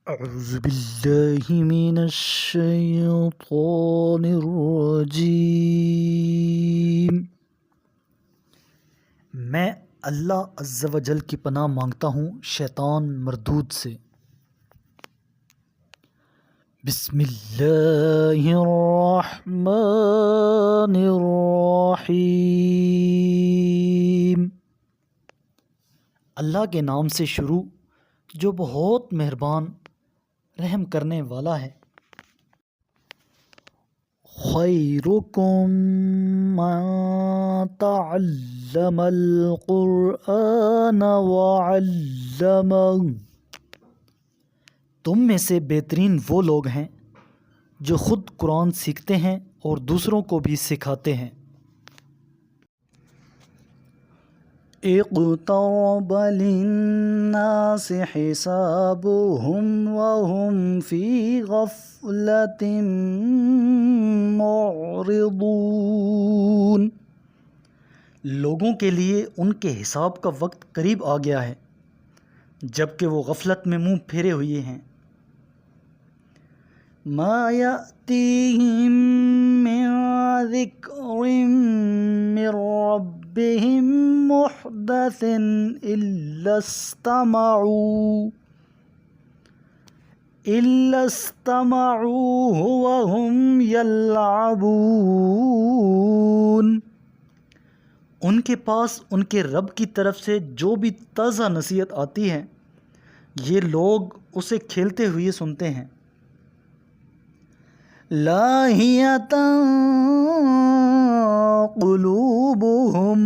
أعوذ بالله من الشيطان الرجیم۔ میں اللہ عز و جل کی پناہ مانگتا ہوں شیطان مردود سے۔ بسم اللہ الرحمن الرحیم۔ اللہ کے نام سے شروع جو بہت مہربان رحم کرنے والا ہے۔ خیرکم من تعلم القرآن وعلمہ، تم میں سے بہترین وہ لوگ ہیں جو خود قرآن سیکھتے ہیں اور دوسروں کو بھی سکھاتے ہیں۔ اقترب للناس حسابهم وهم في غفلة معرضون، لوگوں کے لیے ان کے حساب کا وقت قریب آ گیا ہے جبکہ وہ غفلت میں منہ پھیرے ہوئے ہیں۔ ما یأتیہم من ذکر من ربهم محدث الا استمعوه وهم یلعبون، ان کے پاس ان کے رب کی طرف سے جو بھی تازہ نصیحت آتی ہے یہ لوگ اسے کھیلتے ہوئے سنتے ہیں۔ لاہیۃ قلوبہم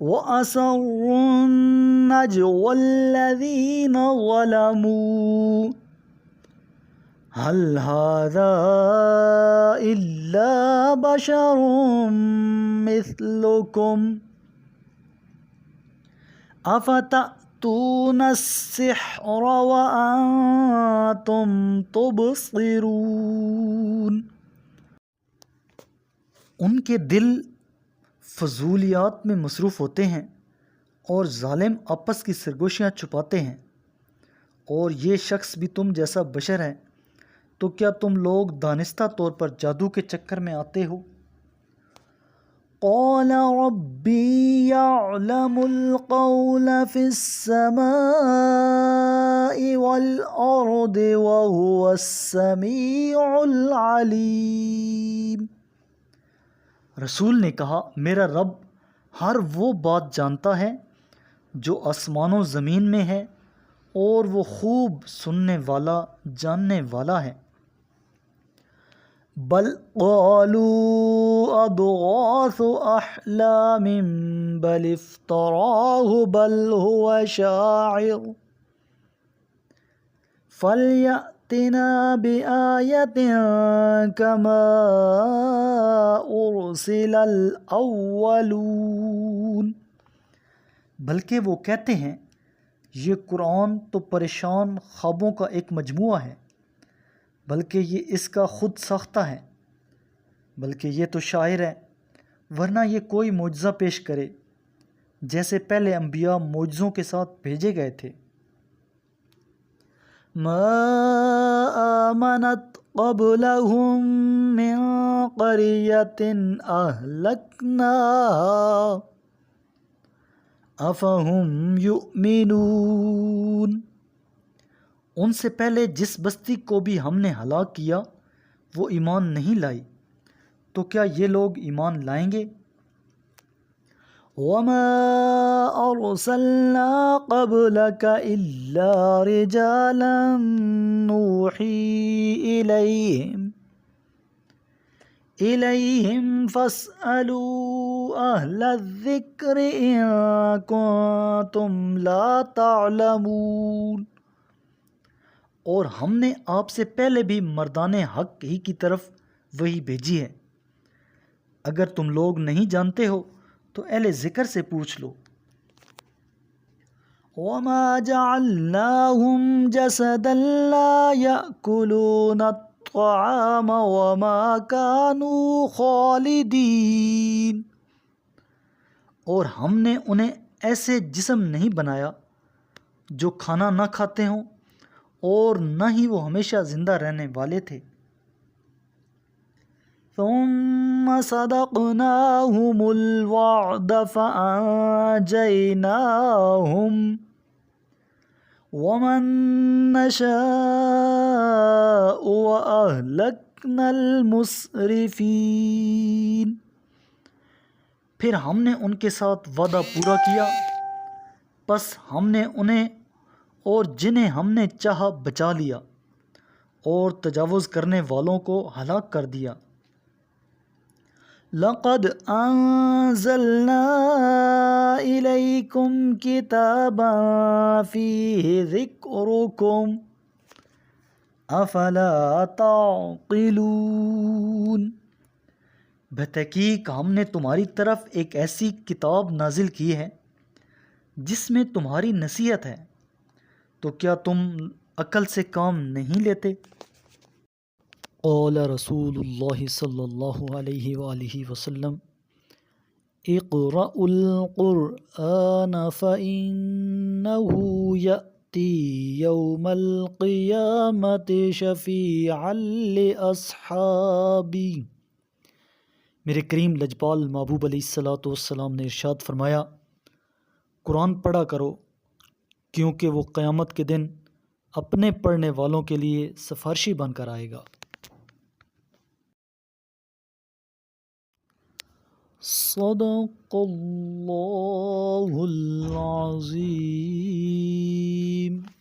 وَأَسَرُّوا النَّجْوَى الَّذِينَ ظَلَمُوا هَلْ هَذَا إِلَّا بَشَرٌ مِثْلُكُمْ أَفَتَأْتُونَ السِّحْرَ وَأَنْتُمْ تُبْصِرُونَ، ان کے دل فضولیات میں مصروف ہوتے ہیں اور ظالم آپس کی سرگوشیاں چھپاتے ہیں، اور یہ شخص بھی تم جیسا بشر ہے، تو کیا تم لوگ دانستہ طور پر جادو کے چکر میں آتے ہو؟ قال ربی یعلم القول فی السماء والارض وهو السمیع العلیم، رسول نے کہا میرا رب ہر وہ بات جانتا ہے جو آسمان و زمین میں ہے اور وہ خوب سننے والا جاننے والا ہے۔ بل قالوا اضغاث احلام بل افتراہ بل هو شاعر فلیأتنا بآیۃ کما ارسل الاولون، بلکہ وہ کہتے ہیں یہ قرآن تو پریشان خوابوں کا ایک مجموعہ ہے، بلکہ یہ اس کا خود ساختہ ہے، بلکہ یہ تو شاعر ہے، ورنہ یہ کوئی معجزہ پیش کرے جیسے پہلے انبیاء معجزوں کے ساتھ بھیجے گئے تھے۔ ما آمنت قبلهم من قریۃ اہلکناہا افہم یؤمنون، ان سے پہلے جس بستی کو بھی ہم نے ہلاک کیا وہ ایمان نہیں لائی، تو کیا یہ لوگ ایمان لائیں گے؟ وَمَا أَرْسَلْنَا قَبْلَكَ إِلَّا رِجَالًا نُوحِي إِلَيْهِمْ فَاسْأَلُوا أَهْلَ الذِّكْرِ إِن كُنتُمْ لَا تَعْلَمُونَ، اور ہم نے آپ سے پہلے بھی مردان حق ہی کی طرف وحی بھیجی ہے، اگر تم لوگ نہیں جانتے ہو تو اہل ذکر سے پوچھ لو۔ وَمَا جَعَلْنَاهُمْ جَسَدًا لَا يَأْكُلُونَ الطَّعَامَ وَمَا كَانُوا خَالِدِينَ، اور ہم نے انہیں ایسے جسم نہیں بنایا جو کھانا نہ کھاتے ہوں اور نہ ہی وہ ہمیشہ زندہ رہنے والے تھے۔ ثم صدقناهم الوعد فأنجيناهم ومن نشاء وأهلكنا المسرفين۔ پھر ہم نے ان کے ساتھ وعدہ پورا کیا، پس ہم نے انہیں اور جنہیں ہم نے چاہا بچا لیا، اور تجاوز کرنے والوں کو ہلاک کر دیا۔ لَقَدْ أَنزَلْنَا إِلَيْكُمْ كِتَابًا فِيهِ ذِكْرُكُمْ أَفَلَا تَعْقِلُونَ۔ بتحقیق ہم نے تمہاری طرف ایک ایسی کتاب نازل کی ہے جس میں تمہاری نصیحت ہے، تو کیا تم عقل سے کام نہیں لیتے؟ قال رسول اللہ صلی اللہ علیہ وآلہ وسلم اقرأوا القرآن فإنه يأتي يوم القیامة شفیعا لأصحابی۔ میرے کریم لجپال محبوب علیہ السلام نے ارشاد فرمایا، قرآن پڑھا کرو، کیونکہ وہ قیامت کے دن اپنے پڑھنے والوں کے لیے سفارشی بن کر آئے گا۔ صدق اللہ العظیم۔